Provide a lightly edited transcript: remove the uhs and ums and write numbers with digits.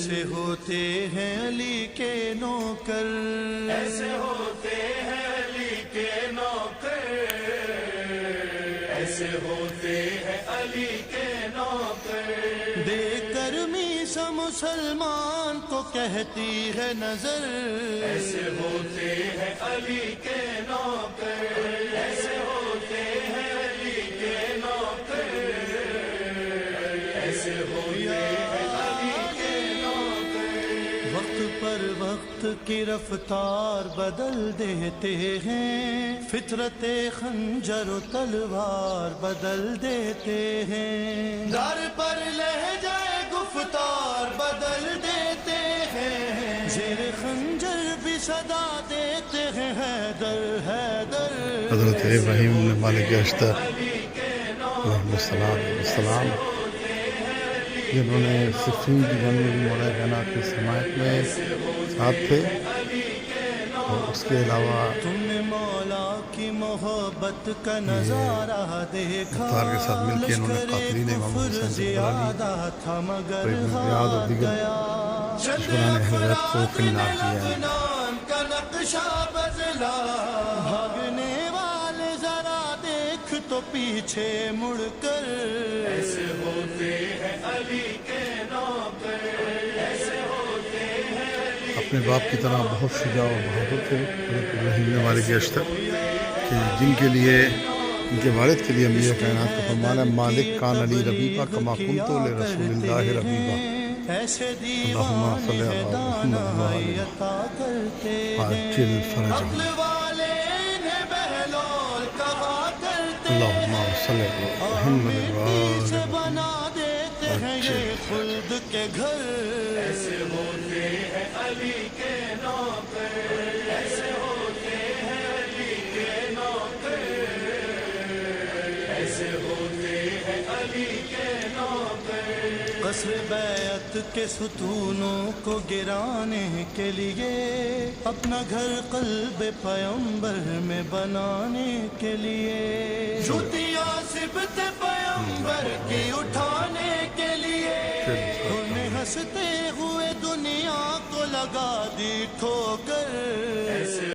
ایسے ہوتے ہیں علی کے نوکر، ایسے ہوتے ہیں علی کے نوکر، ایسے ہوتے ہیں علی کے نوکر۔ دے کر میسا مسلمان کو کہتی ہے نظر، ایسے ہوتے ہیں علی کے نوکر، ایسے ہوتے ہیں علی کے نوکر، ایسے ہوتے ہیں علی کے نوکر۔ وقت پر وقت کی رفتار بدل دیتے ہیں، فطرت خنجر و تلوار بدل دیتے ہیں، در پر لہجہ گفتار بدل دیتے ہیں، زیر خنجر بھی صدا دیتے ہیں حیدر حیدر۔ حضرت ابراہیم مالک اشتر علیہ السلام جنہوں نے صفین کی جنگ میں بھی مولا کائنات کی حمایت میں ساتھ تھے، اور اس کے علاوہ تم نے مولا کی محبت کا نظارہ دیکھا، مختار کے ساتھ مل کے انہوں نے قاتلین امام حسین زیادہ تھا مگر ریاض اور دیگر دشمنان اہل بیت کو کنار کیا ہے۔ کا نقشہ بدلا، بھاگنے والے ذرا دیکھ تو پیچھے مڑ کر، ایسے ہوتے ہیں علی کے نوکر، ایسے ہوتے ہیں علی۔ اپنے باپ کی طرح بہت شجاع و بہادر تھے حضرت ابراہیم مالک اشتر، کہ جن کے لیے ان کے والد کے لیے انبیاء کائنات کا فرمان ہے مالک کان علی ربیبہ کما کنت لرسول اللہ ربیبہ۔ ایسے اللہم صلی علی محمد عطا کرتے عاجل فرج عقل والے انہیں بہلول کہا کرتے، اللہم صلی علی محمد سے بنا دیتے ہیں یہ خلد کے گھر۔ ایسے ہوتے ہیں علی کے نوکر، ایسے ہوتے ہیں علی کے نوکر، ایسے ہوتے ہیں علی کے نوکر۔ قصر بیعت کے ستونوں کو گرانے کے لیے، اپنا گھر قلب پیمبر میں بنانے کے لیے، جوتیاں سبت پیمبر کی اٹھانے کے لیے، انہیں ہنستے ہوئے دنیا کو لگا دی ٹھوکر۔